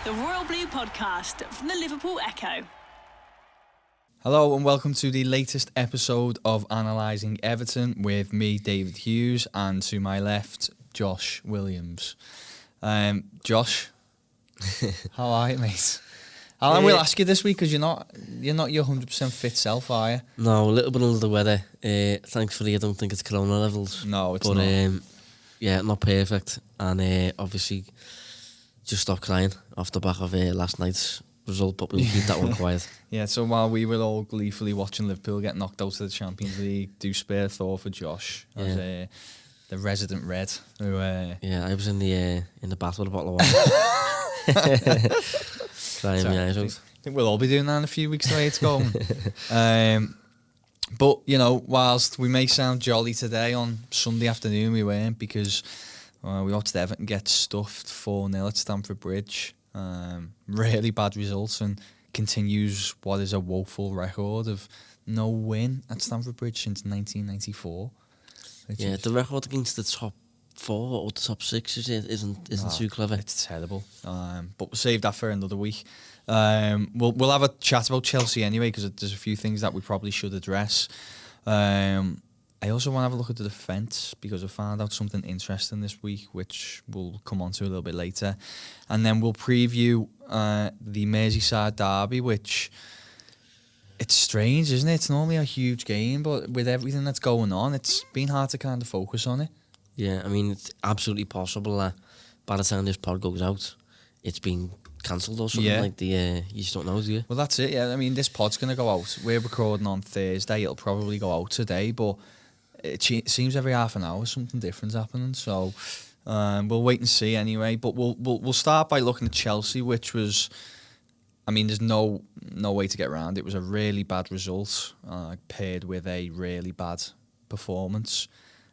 The Royal Blue Podcast from the Liverpool Echo. Hello and welcome to the latest episode of Analysing Everton with me, David Hughes, and to my left, Josh Williams. Josh, how are you, mate? I will ask you this week because you're not your 100% fit self, are you? No, a little bit under the weather. Thankfully, I don't think it's corona levels. No, it's not. Yeah, not perfect. And obviously, just stopped crying off the back of last night's result, but we'll keep that one quiet. Yeah, so while we were all gleefully watching Liverpool get knocked out of the Champions League, do spare thought for Josh as the resident Red. Who, yeah, I was in the bath with a bottle of wine. Crying my eyes out. I think we'll all be doing that in a few weeks the way it's going. But, you know, whilst we may sound jolly today, on Sunday afternoon we weren't, because we watched Everton get stuffed 4-0 at Stamford Bridge. Really bad results, and continues what is a woeful record of no win at Stamford Bridge since 1994. Yeah, the record against the top 4 or the top 6 isn't too clever. It's terrible. But we'll save that for another week. We'll have a chat about Chelsea anyway, because there's a few things that we probably should address. I also want to have a look at the defence, because I found out something interesting this week, which we'll come on to a little bit later. And then we'll preview the Merseyside Derby, which, it's strange, isn't it? It's normally a huge game, but with everything that's going on, it's been hard to kind of focus on it. Yeah, I mean, it's absolutely possible that by the time this pod goes out, it's been cancelled or something like you just don't know, do you? Well, that's it, yeah. I mean, this pod's going to go out. We're recording on Thursday. It'll probably go out today, but it seems every half an hour something different's happening. So we'll wait and see anyway. But we'll start by looking at Chelsea, which was, I mean, there's no way to get around. It was a really bad result paired with a really bad performance.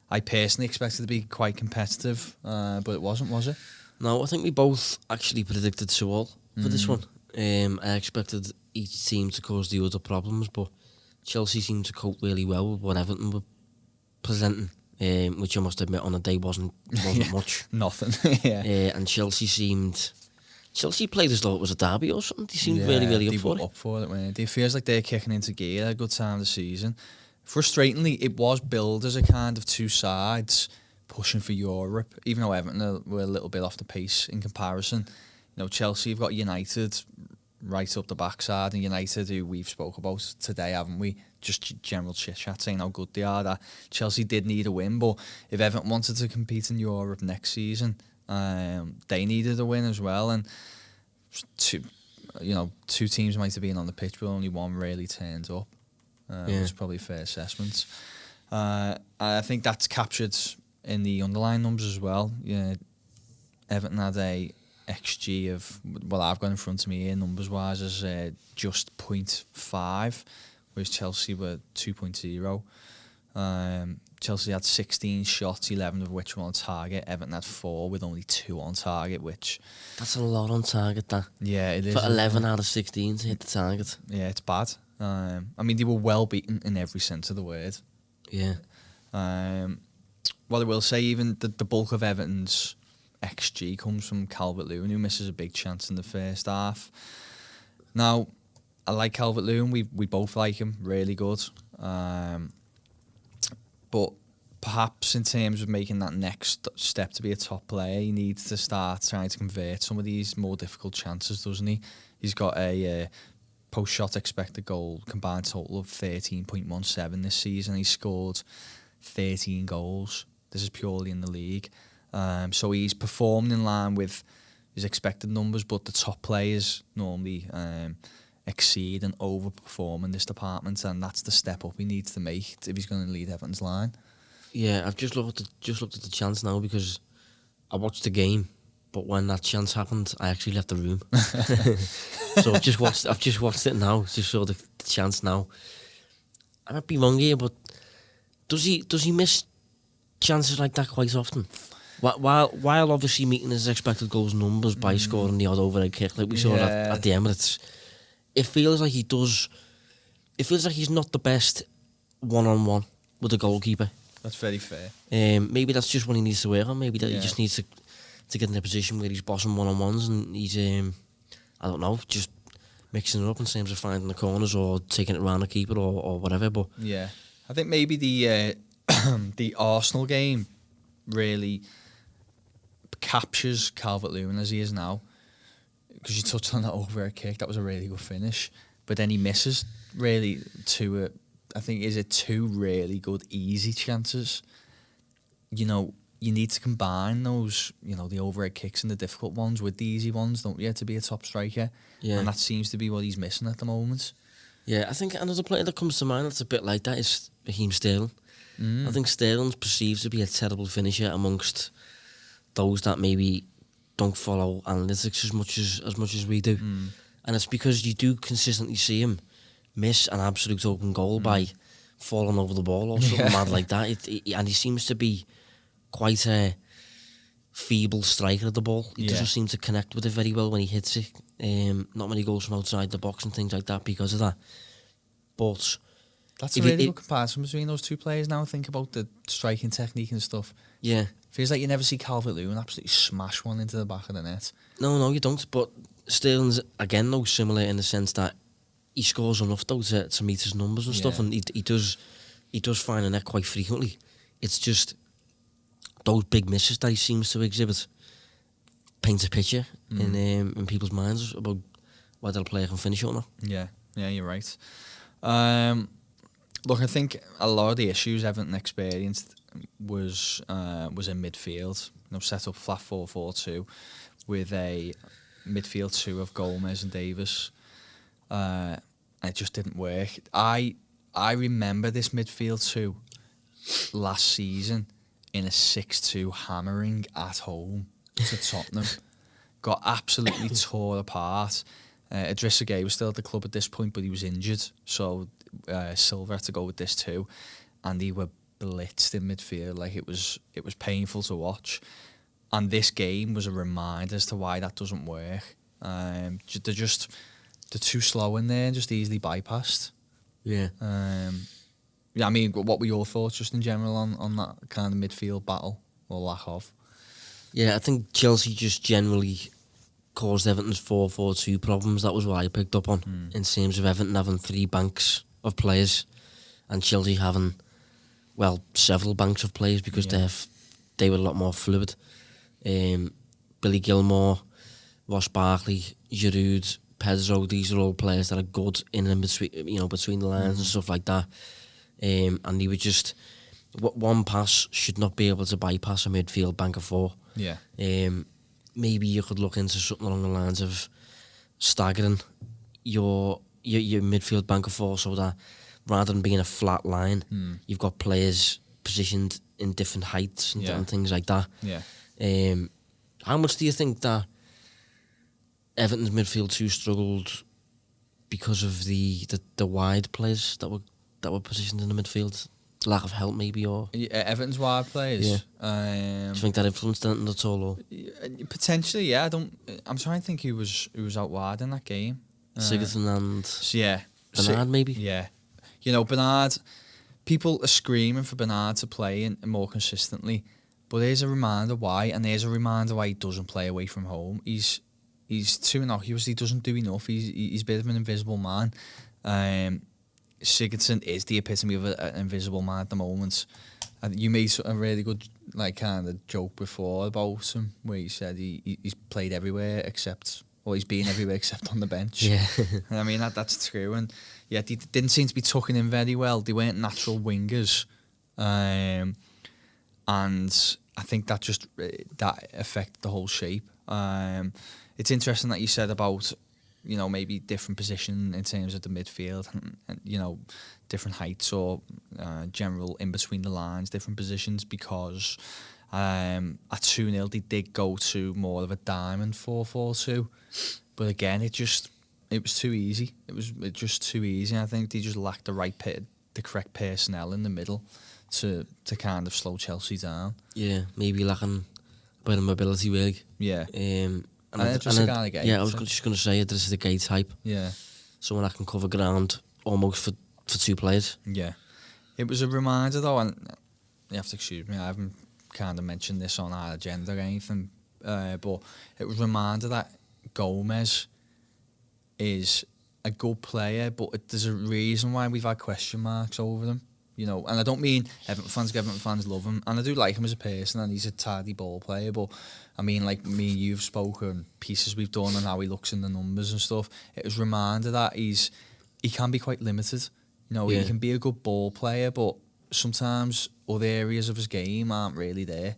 I personally expected it to be quite competitive, but it wasn't, was it? No, I think we both actually predicted 2-2 for this one. I expected each team to cause the other problems, but Chelsea seemed to cope really well with what Everton were presenting, which I must admit on the day wasn't much. Nothing. Yeah. And Chelsea played as though it was a derby or something. They seemed really up for it. Up for it, man. It feels like they're kicking into gear at a good time of the season. Frustratingly, it was billed as a kind of two sides pushing for Europe, even though Everton were a little bit off the pace in comparison. You know, Chelsea have got United right up the backside, and United, who we've spoke about today, haven't we? Just general chit-chat saying how good they are. That Chelsea did need a win, but if Everton wanted to compete in Europe next season, they needed a win as well. And two teams might have been on the pitch, but only one really turned up. It's probably a fair assessment. I think that's captured in the underlying numbers as well. Yeah, Everton had a XG of, well, I've got in front of me here numbers wise as just 0.5, whereas Chelsea were 2.0. Chelsea had 16 shots, 11 of which were on target. Everton had 4 with only 2 on target, which... That's a lot on target, that. Yeah, it is. For 11 out of 16 to hit the target. Yeah, it's bad. I mean, they were well beaten in every sense of the word. Yeah. What I will say, even the bulk of Everton's XG comes from Calvert-Lewin, who misses a big chance in the first half. Now, I like Calvert-Lewin. We both like him. Really good. But perhaps in terms of making that next step to be a top player, he needs to start trying to convert some of these more difficult chances, doesn't he? He's got a post-shot expected goal combined total of 13.17 this season. He scored 13 goals. This is purely in the league. So he's performed in line with his expected numbers, but the top players normally exceed and overperform in this department, and that's the step up he needs to make if he's going to lead Everton's line. Yeah, I've just looked at the chance now, because I watched the game, but when that chance happened, I actually left the room. So I've just watched it now, just saw the chance now. And I'd be wrong here, but does he miss chances like that quite often? While obviously meeting his expected goals numbers by scoring the odd overhead kick like we saw at the Emirates, it feels like he does. It feels like he's not the best one-on-one with the goalkeeper. That's very fair. Maybe that's just what he needs to work on. Maybe that he just needs to get in a position where he's bossing one-on-ones and he's I don't know, just mixing it up in terms of finding the corners or taking it around the keeper or whatever. But yeah, I think maybe the the Arsenal game really captures Calvert-Lewin as he is now, because you touched on that overhead kick. That was a really good finish, but then he misses really two. I think is it two really good easy chances. You know, you need to combine those, you know, the overhead kicks and the difficult ones with the easy ones, don't you, to be a top striker? yeah, And that seems to be what he's missing at the moment. yeah, I think another player that comes to mind that's a bit like that is Raheem Sterling. I think Sterling's perceived to be a terrible finisher amongst those that maybe don't follow analytics as much as we do, and it's because you do consistently see him miss an absolute open goal by falling over the ball or something mad like that. And he seems to be quite a feeble striker of the ball. He doesn't seem to connect with it very well when he hits it. Not many goals from outside the box and things like that because of that. But that's a really good comparison between those two players now. Think about the striking technique and stuff. Yeah. Feels like you never see Calvert-Lewin absolutely smash one into the back of the net. No, you don't. But Sterling's, again, though, similar in the sense that he scores enough, though, to meet his numbers and stuff, and he does find a net quite frequently. It's just those big misses that he seems to exhibit paints a picture in people's minds about whether a player can finish or not. Yeah, you're right. Look, I think a lot of the issues Everton experienced was in midfield. You know, set up flat 4-4-2 with a midfield two of Gomez and Davis. It just didn't work. I remember this midfield two last season in a 6-2 hammering at home to Tottenham. Got absolutely tore apart. Idrissa Gueye was still at the club at this point, but he was injured, so Silva had to go with this too, and they were blitzed in midfield. Like it was painful to watch, and this game was a reminder as to why that doesn't work. They're too slow in there and just easily bypassed. Yeah. Yeah, I mean, what were your thoughts just in general on that kind of midfield battle or lack of? Yeah, I think Chelsea just generally caused Everton's 4-4-2 problems. That was what I picked up on in terms of Everton having three banks of players and Chelsea having, well, several banks of players because they were a lot more fluid. Billy Gilmore, Ross Barkley, Giroud, Pedro, these are all players that are good in and between, between the lines and stuff like that. And they were just, one pass should not be able to bypass a midfield bank of four. Yeah. Maybe you could look into something along the lines of staggering your midfield bank of four so that rather than being a flat line, you've got players positioned in different heights and things like that. Yeah. How much do you think that Everton's midfield two struggled because of the wide players that were positioned in the midfield? Lack of help, maybe, or Everton's wide players. Yeah. Do you think that influenced them at all? Or? Potentially, yeah. I'm trying to think who was out wide in that game. Sigurdsson and yeah, Bernard, maybe. Yeah, Bernard. People are screaming for Bernard to play in more consistently, but there's a reminder why, and there's a reminder why he doesn't play away from home. He's too innocuous. He doesn't do enough. He's a bit of an invisible man. Sigurdsson is the epitome of an invisible man at the moment. You made a really good kind of joke before about him, where you said he's played everywhere except, or he's been everywhere except on the bench. Yeah, I mean that's true, and they didn't seem to be tucking in very well. They weren't natural wingers, and I think that just that affected the whole shape. It's interesting that you said about, maybe different position in terms of the midfield and different heights or general in between the lines, different positions, because at 2-0 they did go to more of a diamond 4-4-2, but again it was too easy. It was just too easy. I think they just lacked the correct personnel in the middle to kind of slow Chelsea down. Yeah, maybe lacking a bit of mobility, really. Yeah. And Idrissa Gueye. Yeah, I was just going to say Idrissa Gueye type. Yeah. Someone that can cover ground almost for two players. Yeah. It was a reminder though, and you have to excuse me, I haven't kind of mentioned this on our agenda or anything, but it was a reminder that Gomez is a good player, but there's a reason why we've had question marks over him. You know, and I don't mean Everton fans love him, and I do like him as a person, and he's a tidy ball player, but I mean, like me and you've spoken, pieces we've done and how he looks in the numbers and stuff, it was a reminder that he can be quite limited. You know, he can be a good ball player, but sometimes other areas of his game aren't really there.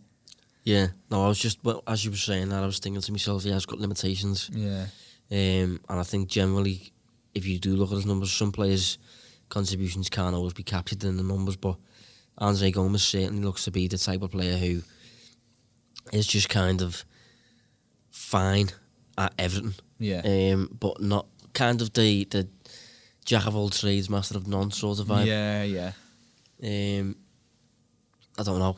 Yeah, no, I was just, well, as you were saying that, I was thinking to myself, yeah, he's got limitations. Yeah. And I think generally, if you do look at his numbers, some players' contributions can't always be captured in the numbers, but Andre Gomes certainly looks to be the type of player who is just kind of fine at Everton. Yeah. But not kind of the jack of all trades, master of none sort of vibe. Yeah. I don't know.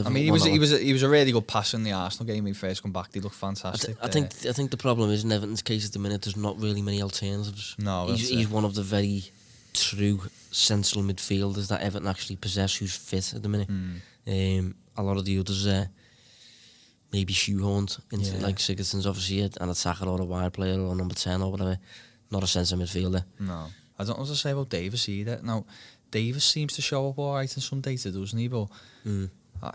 I mean, he was a really good passer in the Arsenal game when he first come back. He looked fantastic. I think the problem is in Everton's case at the minute, there's not really many alternatives. No, he's one of the very true central midfielders that Everton actually possess who's fit at the minute. A lot of the others maybe shoehorned into, like Sigurdsson's obviously an attacker or a wide player or number 10 or whatever, not a central midfielder. No, I don't know what to say about Davis either. Now, Davis seems to show up all right in some data, doesn't he? But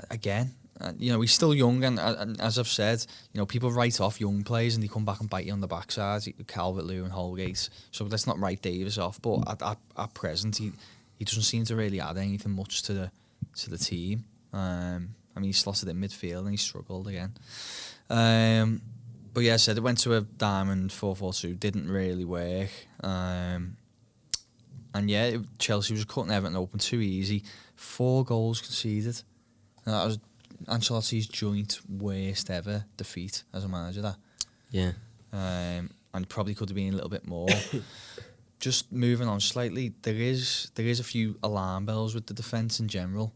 again, you know, he's still young, and as I've said, you know, people write off young players and they come back and bite you on the backside, Calvert-Lewin and Holgate. So let's not write Davis off. But at present, he doesn't seem to really add anything much to the team. I mean, he slotted in midfield and he struggled again. But yeah, I said it went to a diamond 4-4-2, didn't really work. And yeah, Chelsea was cutting Everton open too easy. 4 goals conceded. That was Ancelotti's joint worst ever defeat as a manager. That. Yeah. And probably could have been a little bit more. Just moving on slightly, there is a few alarm bells with the defence in general.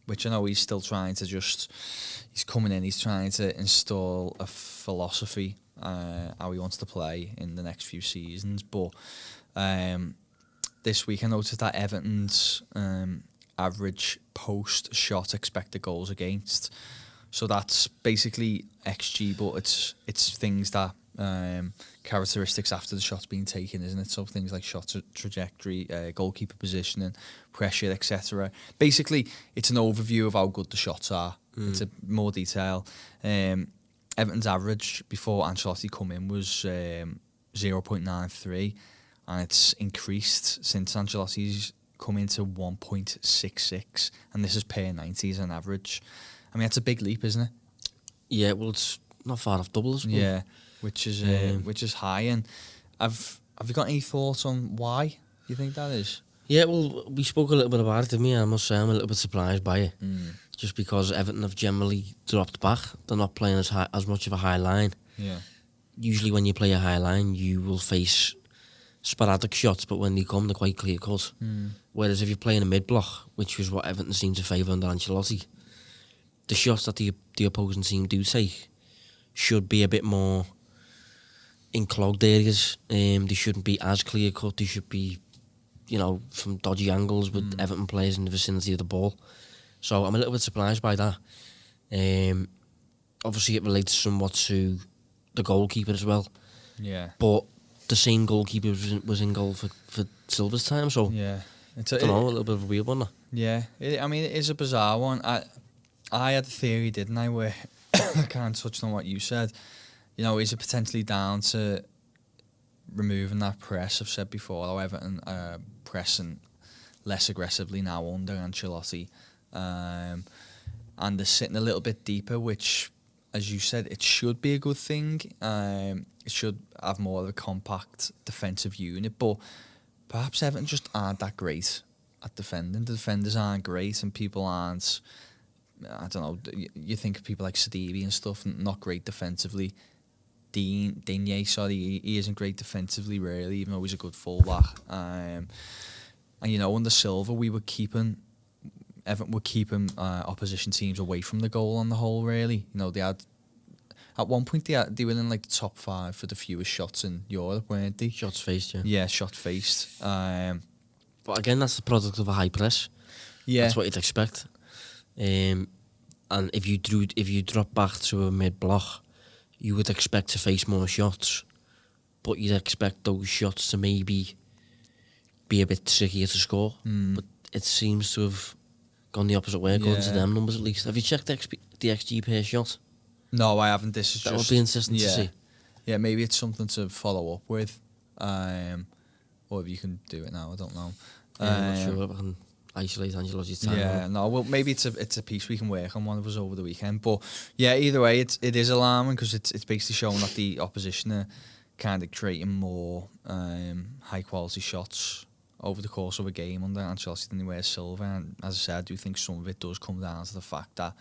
Which I know he's still trying to he's coming in, he's trying to install a philosophy, how he wants to play in the next few seasons. But this week I noticed that Everton's average post-shot expected goals against. So that's basically XG, but it's things that characteristics after the shot's been taken, isn't it? So things like shot trajectory, goalkeeper positioning, pressure, etc. Basically, it's an overview of how good the shots are. It's a more detail. Everton's average before Ancelotti come in was 0.93, and it's increased since Ancelotti's come into 1.66, and this is per 90s on average. I mean, that's a big leap, isn't it? Yeah, well, it's not far off double, isn't it? Yeah, which is high. And have you got any thoughts on why you think that is? Yeah, well, we spoke a little bit about it, didn't we? I must say I'm a little bit surprised by it. Just because Everton have generally dropped back. They're not playing as much of a high line. Yeah. Usually when you play a high line, you will face sporadic shots, but when they come, they're quite clear-cut. Whereas if you're playing a mid-block, which was what Everton seemed to favour under Ancelotti, the shots that the opposing team do take should be a bit more in clogged areas. They shouldn't be as clear-cut. They should be, you know, from dodgy angles with Everton players in the vicinity of the ball. So I'm a little bit surprised by that. Obviously, it relates somewhat to the goalkeeper as well. Yeah. But the same goalkeeper was in goal for Silva's time, so yeah, I don't know, a little bit of a weird one. Yeah, I mean, it is a bizarre one. I had a theory, didn't I, where I kind of touched on what you said. You know, is it potentially down to removing that press? I've said before, how Everton pressing less aggressively now under Ancelotti, and they're sitting a little bit deeper, which, as you said, it should be a good thing. It should have more of a compact defensive unit, but perhaps Everton just aren't that great at defending. The defenders aren't great, and people aren't, I don't know, you think of people like Sidibe and stuff, not great defensively. Digne, sorry, he isn't great defensively, really, even though he's a good fullback. And, you know, under Silva, Everton were keeping opposition teams away from the goal on the whole, really. You know, they had, at one point, they were in like the top 5 for the fewest shots in Europe, weren't they? Shots faced, yeah. Yeah, shot faced. But again, that's the product of a high press. Yeah. That's what you'd expect. And if you drop back to a mid block, you would expect to face more shots. but you'd expect those shots to maybe be a bit trickier to score. But it seems to have gone the opposite way, according to them numbers at least. Have you checked the XG per shot? No, I haven't. This is That just... would be interesting to see. Yeah, maybe it's something to follow up with. Or if you can do it now, I don't know. I'm not sure if I can isolate Angelotti's time. Yeah, no, well, maybe it's a piece we can work on one of us over the weekend. But yeah, either way, it is alarming because it's basically showing that the opposition are kind of creating more high quality shots over the course of a game under Ancelotti than they were Silva. And as I said, I do think some of it does come down to the fact that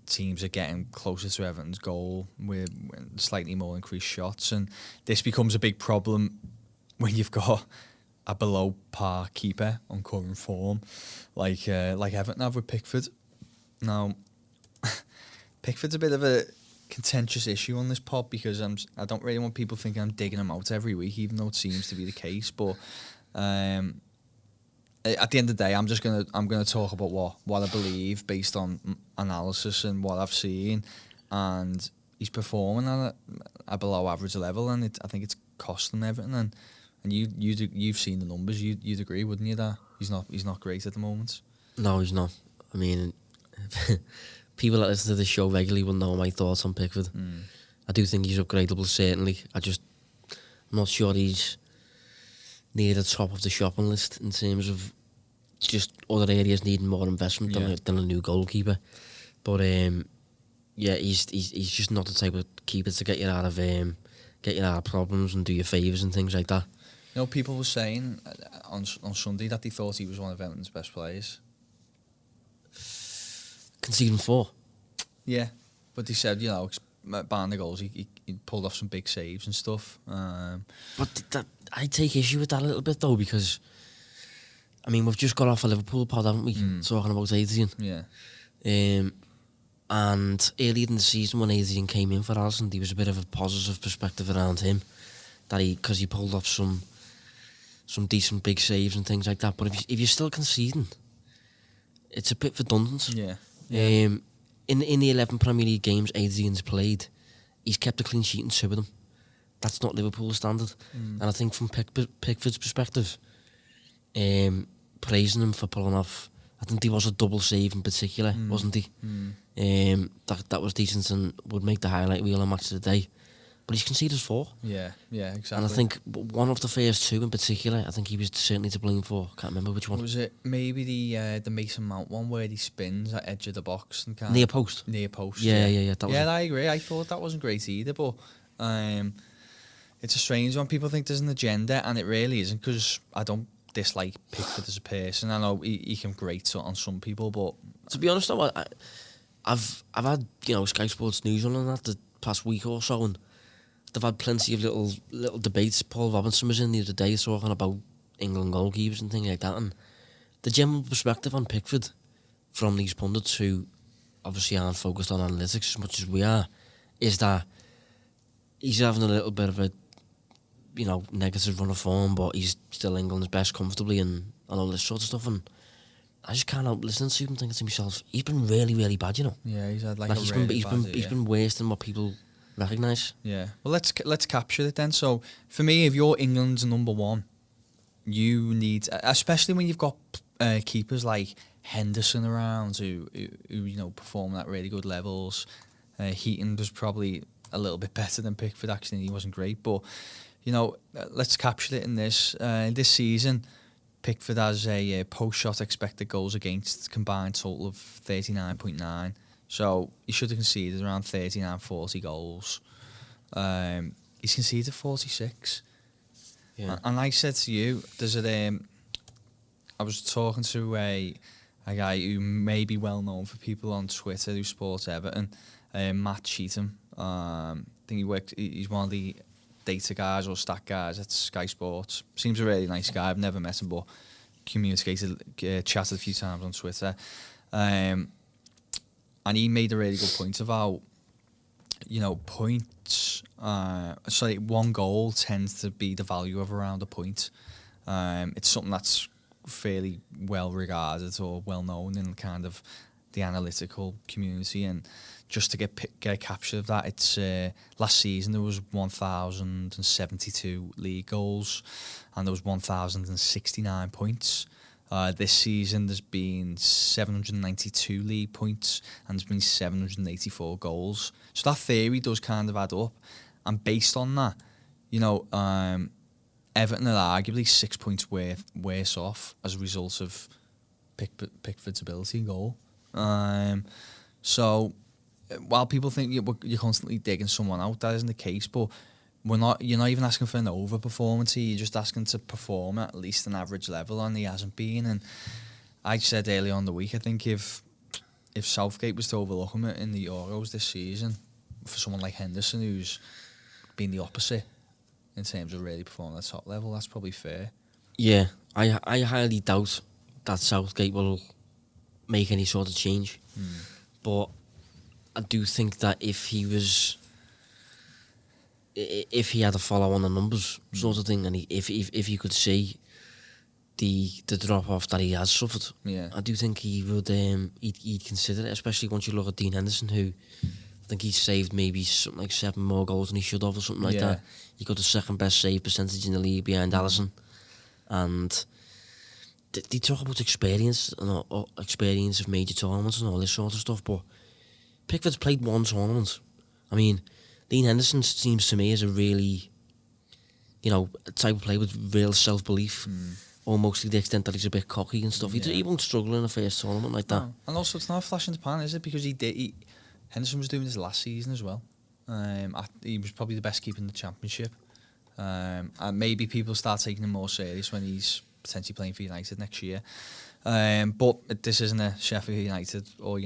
teams are getting closer to Everton's goal with slightly more increased shots, and this becomes a big problem when you've got a below par keeper on current form, like Everton have with Pickford. Now, Pickford's a bit of a contentious issue on this pod because I don't really want people thinking I'm digging him out every week, even though it seems to be the case. But at the end of the day, I'm gonna talk about what I believe based on analysis and what I've seen, and he's performing at a below average level, and I think it's costing Everton. And you've seen the numbers. You'd agree, wouldn't you, that he's not great at the moment? No, he's not. I mean, people that listen to this show regularly will know my thoughts on Pickford. I do think he's upgradable, certainly. I'm not sure he's near the top of the shopping list in terms of just other areas needing more investment than a new goalkeeper. But yeah, he's just not the type of keeper to get you out of problems and do you favours and things like that. You know, people were saying on Sunday that they thought he was one of Everton's best players. Conceding 4. Yeah, but they said, you know, behind the goals, he pulled off some big saves and stuff. But I take issue with that a little bit though, because I mean, we've just got off a Liverpool pod, haven't we? Talking about Adrian. Yeah. And earlier in the season when Adrian came in for Alisson, there was a bit of a positive perspective around him, that because he pulled off some decent big saves and things like that. But if you're still conceding, it's a bit redundant. Yeah. In the 11 Premier League games Adrian's played, he's kept a clean sheet in 2 of them. That's not Liverpool standard. And I think from Pickford's perspective, praising him for pulling off, I think there was a double save in particular, wasn't he? That was decent and would make the highlight reel on Match of the Day. But he's conceded 4. Yeah, exactly. And I think one of the first 2 in particular, I think he was certainly to blame for. Can't remember which one. Was it maybe the Mason Mount one where he spins at edge of the box and kind near post? Near post. Yeah. I agree. I thought that wasn't great either, but it's a strange one. People think there's an agenda, and it really isn't, because I don't dislike Pickford as a person. I know he can grate on some people, but to be honest though, I've had Sky Sports News on that the past week or so, and they've had plenty of little debates. Paul Robinson was in the other day talking about England goalkeepers and things like that, and the general perspective on Pickford from these pundits who obviously aren't focused on analytics as much as we are, is that he's having a little bit of a negative run of form, but he's still England's best comfortably and all this sort of stuff. And I just can't help listening to him thinking to myself, he's been really, really bad, Yeah, he's had he's been worse than what people recognise. Yeah. Well, let's capture it then. So for me, if you're England's number one, you need, especially when you've got keepers like Henderson around who perform at really good levels. Heaton was probably a little bit better than Pickford, actually. He wasn't great, but let's capture it in this. This season, Pickford has a post-shot expected goals against combined total of 39.9. So he should have conceded around 39, 40 goals. He's conceded 46. Yeah. And I said to you, I was talking to a guy who may be well known for people on Twitter who supports Everton, Matt Cheatham. I think he's one of the data guys or stat guys at Sky Sports. Seems a really nice guy. I've never met him, but chatted a few times on Twitter. And he made a really good point about, points. One goal tends to be the value of around a point. It's something that's fairly well regarded or well known in kind of the analytical community, and just to get a capture of that, it's last season there was 1,072 league goals, and there was 1,069 points. This season there's been 792 league points, and there's been 784 goals. So that theory does kind of add up, and based on that, you know, Everton are arguably 6 points worse off as a result of Pickford's ability in goal. So while people think you're constantly digging someone out, that isn't the case. But you're not even asking for an over performance here. You're just asking to perform at least an average level, and he hasn't been. And I said earlier on the week, I think if Southgate was to overlook him in the Euros this season, for someone like Henderson who's been the opposite in terms of really performing at the top level, that's probably fair. Yeah, I highly doubt that Southgate will make any sort of change. But I do think that if he had to follow on the numbers sort of thing, and if he could see the drop off that he has suffered, I do think he would he'd consider it, especially once you look at Dean Henderson, who I think he's saved maybe something like 7 more goals than he should have, or something like that. He got the second best save percentage in the league behind Alisson, and they talk about experience and experience of major tournaments and all this sort of stuff, but Pickford's played one tournament. I mean, Dean Henderson seems to me as a really, type of player with real self-belief, almost to the extent that he's a bit cocky and stuff. He won't struggle in a first tournament like that. No. And also, it's not a flash in the pan, is it? Because Henderson was doing this last season as well. He was probably the best keeper in the Championship. And maybe people start taking him more serious when he's potentially playing for United next year. But this isn't a Sheffield United or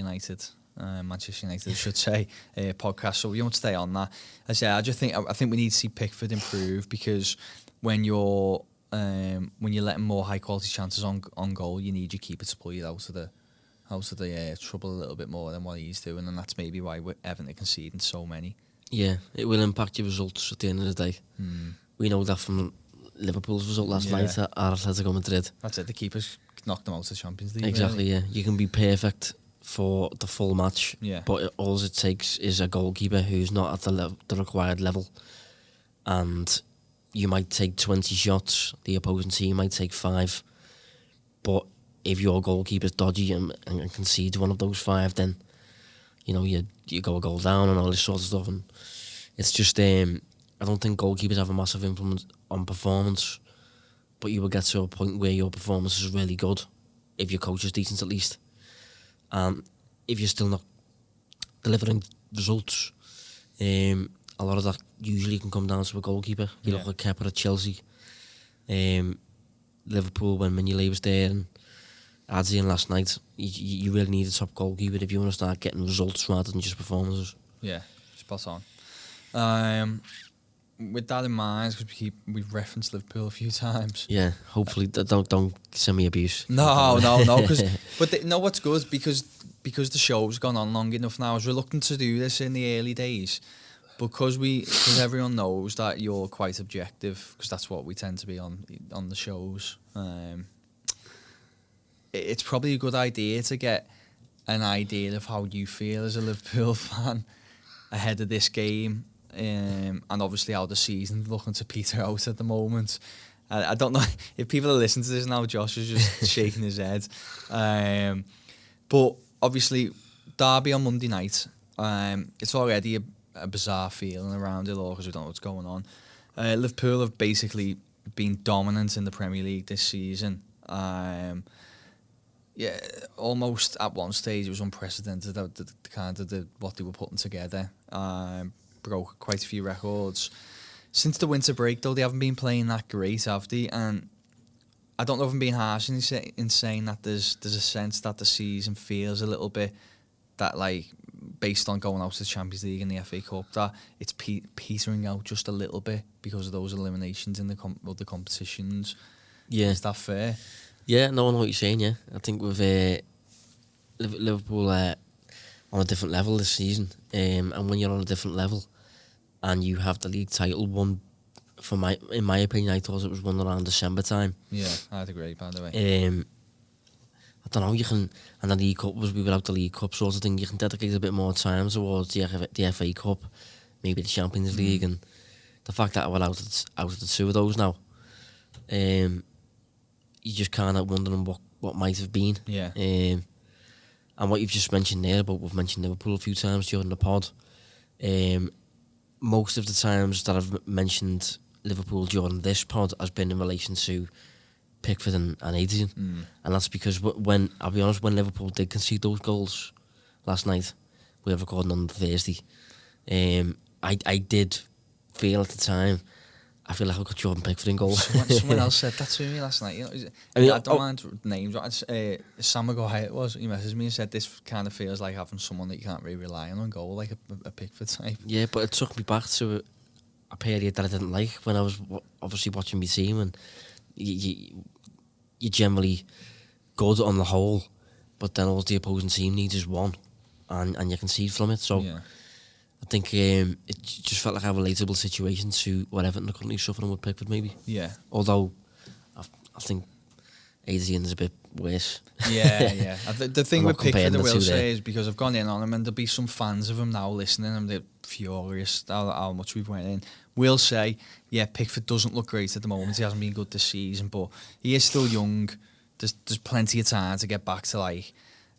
Manchester United, I should say, podcast. So we won't stay on that. I think we need to see Pickford improve, because when you're letting more high quality chances on goal, you need your keeper to pull you out of the trouble a little bit more than what he's doing, and that's maybe why Everton are conceding so many. Yeah, it will impact your results at the end of the day. We know that from Liverpool's result last night at Atletico Madrid. That's it. The keepers knocked them out of the Champions League. Exactly. Really. Yeah, you can be perfect for the full match, but all it takes is a goalkeeper who's not at the required level, and you might take 20 shots, the opposing team might take 5, but if your goalkeeper's dodgy and concedes one of those 5, then you go a goal down and all this sort of stuff. And it's just I don't think goalkeepers have a massive influence on performance, but you will get to a point where your performance is really good if your coach is decent, at least. If you're still not delivering results, a lot of that usually can come down to a goalkeeper. You look at Kepa at Chelsea, Liverpool when Mignolet was there, and Adrian last night. You really need a top goalkeeper if you want to start getting results rather than just performances. Yeah, spot on. With that in mind, because we've referenced Liverpool a few times. Yeah, hopefully don't send me abuse. No. But what's good, because the show's gone on long enough now. I was reluctant to do this in the early days, because everyone knows that you're quite objective, because that's what we tend to be on the shows. It's probably a good idea to get an idea of how you feel as a Liverpool fan ahead of this game. And obviously how the season's looking to peter out at the moment. I don't know if people are listening to this now. Josh is just shaking his head. But obviously, Derby on Monday night. It's already a bizarre feeling around it all, because we don't know what's going on. Liverpool have basically been dominant in the Premier League this season. Almost at one stage it was unprecedented, what they were putting together. Broke quite a few records. Since the winter break, though, they haven't been playing that great, have they? And I don't know if I'm being harsh in saying that there's a sense that the season feels a little bit that, like, based on going out to the Champions League and the FA Cup, that it's petering out just a little bit because of those eliminations in the other competitions. Yeah. Is that fair? Yeah, no, I know what you're saying, yeah. I think with Liverpool on a different level this season, and when you're on a different level and you have the league title won, in my opinion, I thought it was won around December time. Yeah, I'd agree, by the way. I don't know, you can, and the League Cup was we without the League Cup sort of thing, you can dedicate a bit more time towards the FA Cup, maybe the Champions League, and the fact that we're out of the two of those now, you just kind of wondering what might have been. Yeah. And what you've just mentioned there, but we've mentioned Liverpool a few times during the pod. Most of the times that I've mentioned Liverpool during this pod has been in relation to Pickford and Adrian. And that's because I'll be honest, when Liverpool did concede those goals last night, we were recording on Thursday, I did feel at the time, I feel like I got Jordan Pickford in goal. Someone else said that to me last night. You know, I don't mind names. Sam Maguire it was. He messaged me and said this kind of feels like having someone that you can't really rely on goal, like a Pickford type. Yeah, but it took me back to a period that I didn't like when I was obviously watching my team, and you generally good on the whole, but then all the opposing team needs is one, and you concede from it. So. Yeah. I think it just felt like a relatable situation to what Everton are currently suffering with Pickford, maybe. Yeah. Although, I think Adrian's a bit worse. Yeah. The thing with Pickford, I will say, is because I've gone in on him, and there'll be some fans of him now listening, and they're furious how much we've went in. We'll say, yeah, Pickford doesn't look great at the moment. He hasn't been good this season, but he is still young. There's plenty of time to get back to like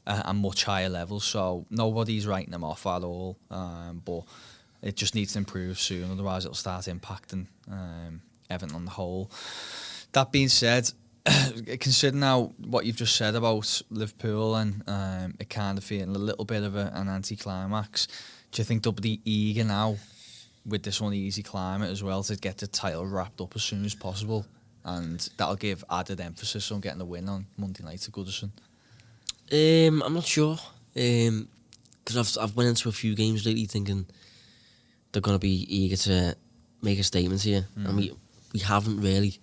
a much higher level, so nobody's writing them off at all, but it just needs to improve soon, otherwise it'll start impacting Everton on the whole. That being said, considering now what you've just said about Liverpool and it kind of feeling a little bit of an anti-climax, do you think they'll be eager now with this uneasy climate as well to get the title wrapped up as soon as possible, and that'll give added emphasis on getting the win on Monday night to Goodison? I'm not sure, because I've went into a few games lately thinking they're going to be eager to make a statement here, and we haven't really.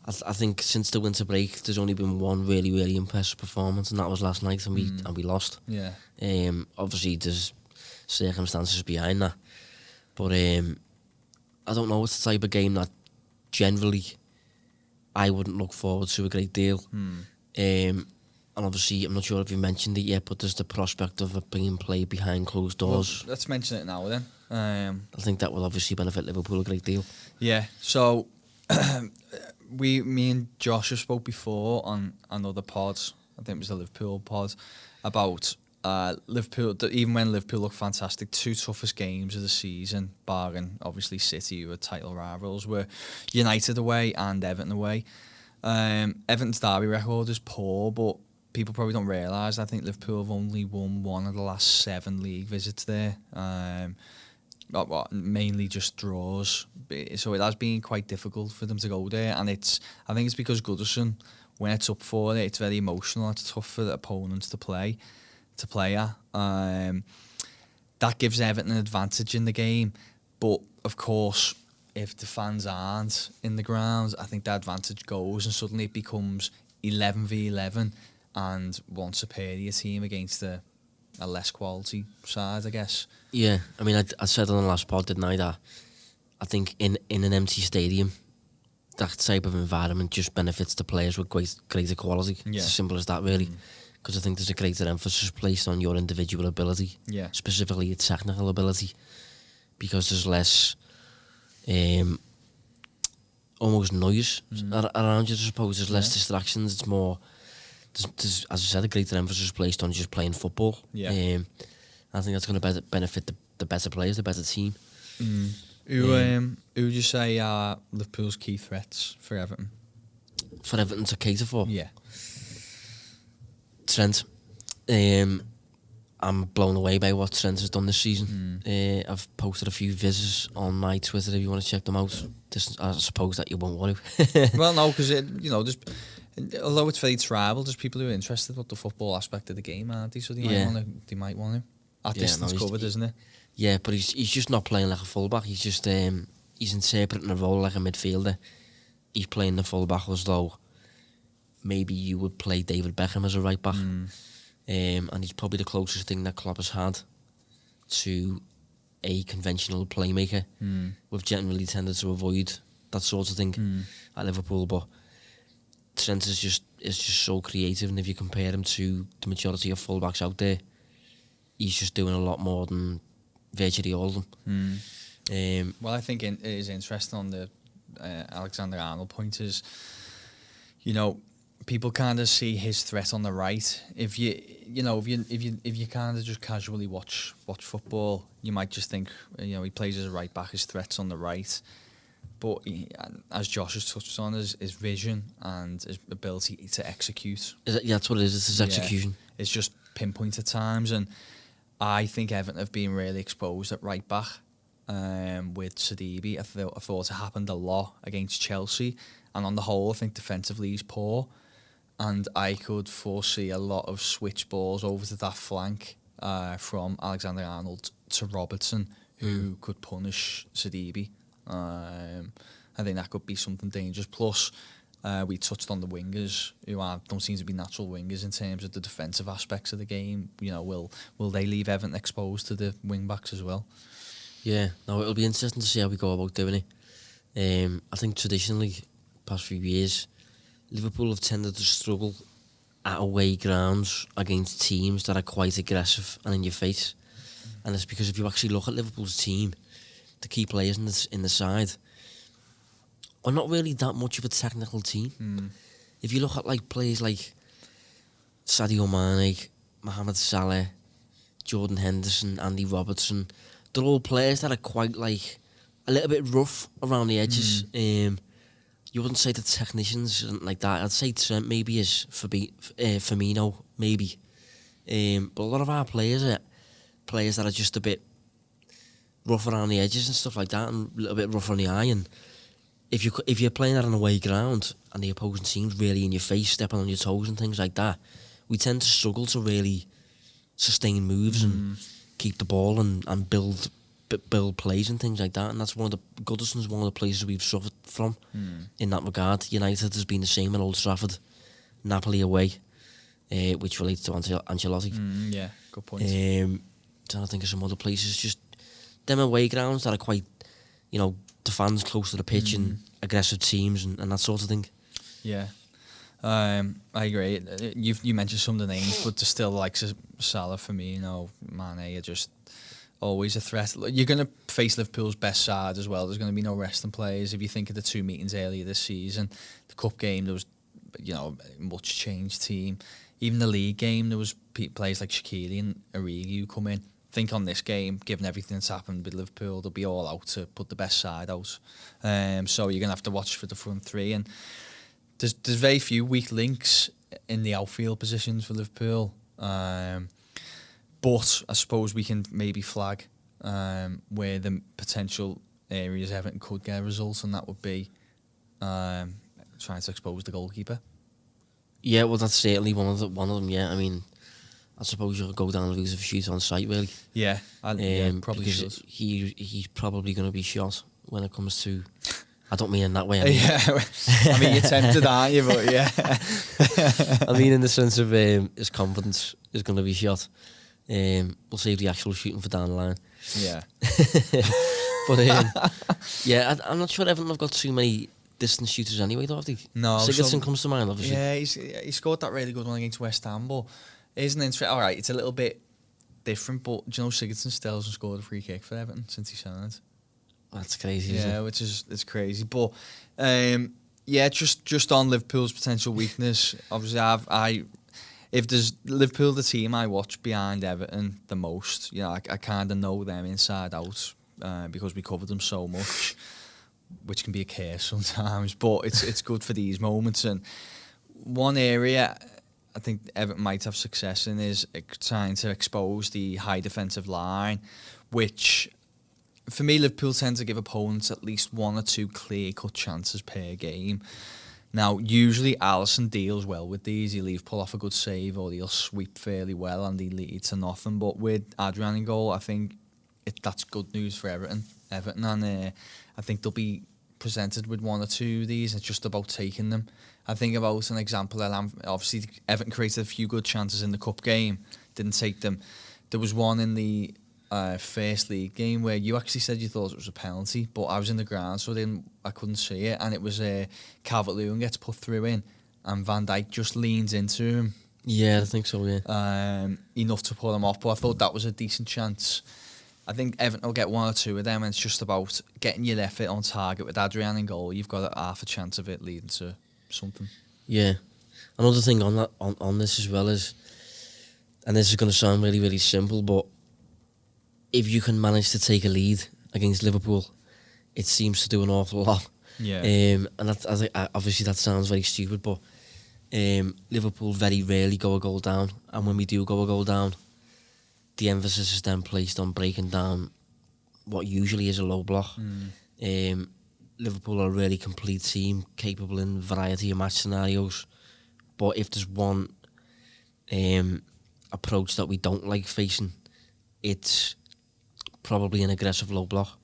I think since the winter break, there's only been one really, really impressive performance, and that was last night, and we lost. Yeah. Obviously, there's circumstances behind that, but I don't know. It's the type of game that generally I wouldn't look forward to a great deal. And obviously, I'm not sure if you mentioned it yet, but there's the prospect of it being played behind closed doors. Well, let's mention it now then. I think that will obviously benefit Liverpool a great deal. Yeah, so me and Josh have spoke before on another pod, I think it was the Liverpool pod, about Liverpool, even when Liverpool look fantastic, two toughest games of the season, barring obviously City, who are title rivals, were United away and Everton away. Everton's derby record is poor, but people probably don't realise, I think Liverpool have only won one of the last 7 league visits there. Mainly just draws. So it has been quite difficult for them to go there. And I think it's because Goodison, when it's up for it, it's very emotional. It's tough for the opponents to play at. That gives Everton an advantage in the game. But, of course, if the fans aren't in the ground, I think that advantage goes, and suddenly it becomes 11v11 and one superior team against a less quality side, I guess. Yeah, I mean, I said on the last pod, didn't I, that I think in an empty stadium, that type of environment just benefits the players with greater quality. Yeah. It's as simple as that, really. Because I think there's a greater emphasis placed on your individual ability, specifically your technical ability, because there's less almost noise around you, I suppose. There's less distractions. It's more, there's, as I said, a greater emphasis placed on just playing football. Yeah. I think that's going to benefit the better players, the better team. Who would you say are Liverpool's key threats for Everton? For Everton to cater for? Yeah. Trent. I'm blown away by what Trent has done this season. I've posted a few vises on my Twitter if you want to check them out. I suppose that you won't want to. Well, no, because although it's very tribal, there's people who are interested with the football aspect of the game, aren't they? So they might want to. At distance covered, isn't it? Yeah, but he's just not playing like a fullback. He's just he's interpreting a role like a midfielder. He's playing the fullback as though maybe you would play David Beckham as a right back. And he's probably the closest thing that Klopp has had to a conventional playmaker. We've generally tended to avoid that sort of thing at Liverpool, but Trent is just so creative, and if you compare him to the majority of fullbacks out there, he's just doing a lot more than virtually all of them. Well, I think it is interesting on the Alexander-Arnold point is, people kind of see his threat on the right. If you kind of just casually watch football, you might just think, he plays as a right back, his threat's on the right. But as Josh has touched on, his vision and his ability to execute. That's what it is. It's his execution. It's just pinpoint at times, and I think Everton have been really exposed at right back with Sidibe. I thought it happened a lot against Chelsea, and on the whole, I think defensively he's poor. And I could foresee a lot of switch balls over to that flank from Alexander-Arnold to Robertson, who could punish Sidibe. I think that could be something dangerous. Plus, we touched on the wingers, who don't seem to be natural wingers in terms of the defensive aspects of the game. Will they leave Everton exposed to the wing backs as well? Yeah, no, it'll be interesting to see how we go about doing it. I think traditionally, past few years, Liverpool have tended to struggle at away grounds against teams that are quite aggressive and in your face. And it's because if you actually look at Liverpool's team, the key players in the side are not really that much of a technical team. If you look at players like Sadio Mane, Mohamed Salah, Jordan Henderson, Andy Robertson, they're all players that are quite a little bit rough around the edges. You wouldn't say the technicians like that. I'd say Trent maybe is Firmino maybe. But a lot of our players are players that are just a bit rough around the edges and stuff like that, and a little bit rough on the eye. And if you're playing at an away ground and the opposing team's really in your face, stepping on your toes and things like that, we tend to struggle to really sustain moves and keep the ball and build plays and things like that. And that's Goodison's one of the places we've suffered from in that regard. United has been the same at Old Trafford, Napoli away, which relates to Ancelotti. Yeah, good point. Trying to think of some other places, just them away grounds that are quite, the fans close to the pitch and aggressive teams and that sort of thing. Yeah, I agree. You mentioned some of the names, but there's still Salah, Firmino, Mane are just always a threat. You're going to face Liverpool's best side as well. There's going to be no resting players. If you think of the two meetings earlier this season, the cup game, there was a much changed team. Even the league game, there was players like Shaqiri and Origi who come in. I think on this game, given everything that's happened with Liverpool, they'll be all out to put the best side out. So you're going to have to watch for the front three. And there's very few weak links in the outfield positions for Liverpool. But I suppose we can maybe flag where the potential areas Everton could get results, and that would be trying to expose the goalkeeper. Yeah, well, that's certainly one of them. Yeah, I mean, I suppose you could go down the route of shoot on sight, really. Yeah, probably should. He's probably going to be shot when it comes to. I don't mean in that way. Yeah, I mean you're tempted, aren't you? But yeah, I mean in the sense of his confidence is going to be shot. We'll save the actual shooting for down the line. Yeah, but yeah, I'm not sure Everton have got too many distance shooters anyway, though, have they? No, Sigurdsson comes to mind, obviously. Yeah, he scored that really good one against West Ham, but isn't it? All right, it's a little bit different, but do you know Sigurdsson still hasn't scored a free kick for Everton since he signed? That's crazy. Yeah, which is it's crazy, but yeah, just on Liverpool's potential weakness. Obviously, if there's Liverpool, the team I watch behind Everton the most, I kind of know them inside out because we cover them so much, which can be a curse sometimes. But it's good for these moments. And one area I think Everton might have success in is trying to expose the high defensive line, which for me, Liverpool tend to give opponents at least one or two clear-cut chances per game. Now, usually Alisson deals well with these. He'll either pull off a good save or he'll sweep fairly well and he lead to nothing. But with Adrian in goal, I think that's good news for Everton. And I think they'll be presented with one or two of these. It's just about taking them. I think about an example. Obviously, Everton created a few good chances in the cup game. Didn't take them. There was one in the first league game where you actually said you thought it was a penalty, but I was in the ground, so I couldn't see it, and it was Calvert-Lewin gets put through in, and Van Dijk just leans into him Yeah, I think so, yeah. enough to pull him off. But I thought that was a decent chance. I think Everton will get 1 or 2 of them, and it's just about getting your effort on target with Adrian in goal. You've got half a chance of it leading to something. Yeah. Another thing on that on this as well is, and this is going to sound really, really simple, but if you can manage to take a lead against Liverpool, it seems to do an awful lot. Yeah. And obviously that sounds very stupid, but Liverpool very rarely go a goal down, and when we do go a goal down, the emphasis is then placed on breaking down what usually is a low block. Liverpool are a really complete team, capable in a variety of match scenarios. But if there's one approach that we don't like facing, it's probably an aggressive low block,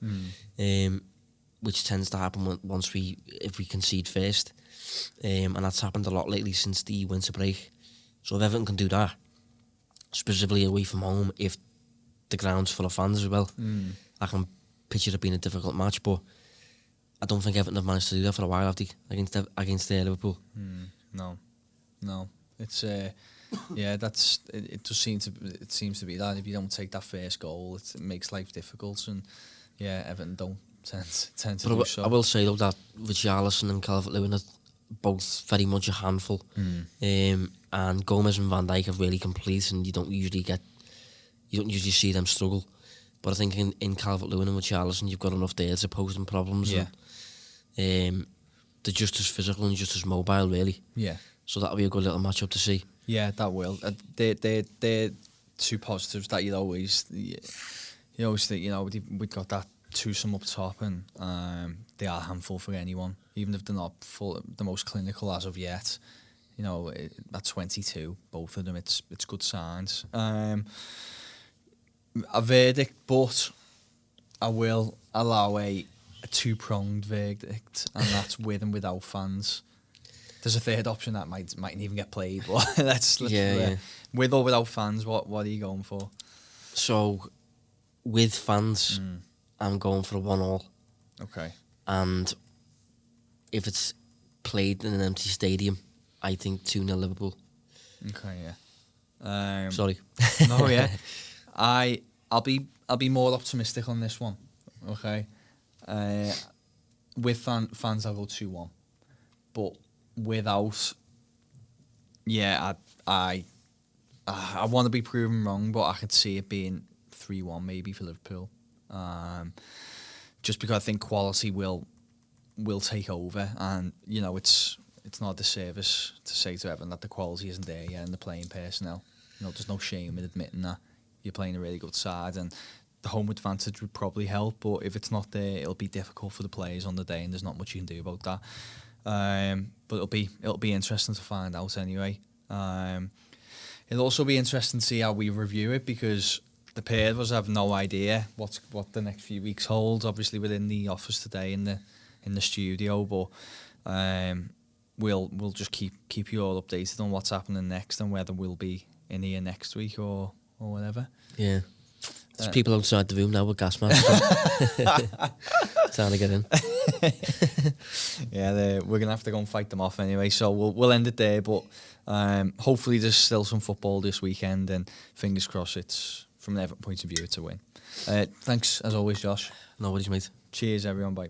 which tends to happen if we concede first. And that's happened a lot lately since the winter break. So if Everton can do that, specifically away from home, if the ground's full of fans as well, I can picture it being a difficult match, but I don't think Everton have managed to do that for a while, have they, against Liverpool? No. It's yeah, it does seems to be that if you don't take that first goal, it makes life difficult, and yeah, Everton don't tend to do so. I will say though that Richarlison and Calvert-Lewin are both very much a handful, and Gomez and Van Dijk are really complete, and you don't usually see them struggle. But I think in Calvert-Lewin and Richarlison, you've got enough there to pose them problems. Yeah. And, they're just as physical and just as mobile, really. Yeah. So that'll be a good little matchup to see. Yeah, that will. They're two positives that you always think, we've got that twosome up top, and they are a handful for anyone, even if they're not the most clinical as of yet. At 22, both of them, it's good signs. A verdict, but I will allow a two-pronged verdict, and that's with and without fans. There's a third option that mightn't even get played, but let's with or without fans, what are you going for? So, with fans, I'm going for a 1-1. Okay. And if it's played in an empty stadium, I think 2-0 Liverpool. Okay, yeah. Sorry. No, yeah. I'll be more optimistic on this one. Okay. With fans, I'll go 2-1. But without, yeah, I want to be proven wrong, but I could see it being 3-1 maybe for Liverpool. Just because I think quality will take over, and it's not a disservice to say to Everton that the quality isn't there yet in the playing personnel. There's no shame in admitting that you're playing a really good side, and the home advantage would probably help, but if it's not there, it'll be difficult for the players on the day, and there's not much you can do about that. But it'll be interesting to find out anyway. It'll also be interesting to see how we review it, because the pair of us have no idea what the next few weeks holds. Obviously, within the office today in the studio, but we'll just keep you all updated on what's happening next, and whether we'll be in here next week or whatever. Yeah. There's people outside the room now with gas masks. Trying to get in. Yeah, we're going to have to go and fight them off anyway, so we'll end it there, but hopefully there's still some football this weekend, and fingers crossed it's, from an Everton point of view, it's a win. Thanks, as always, Josh. No worries, mate. Cheers, everyone. Bye.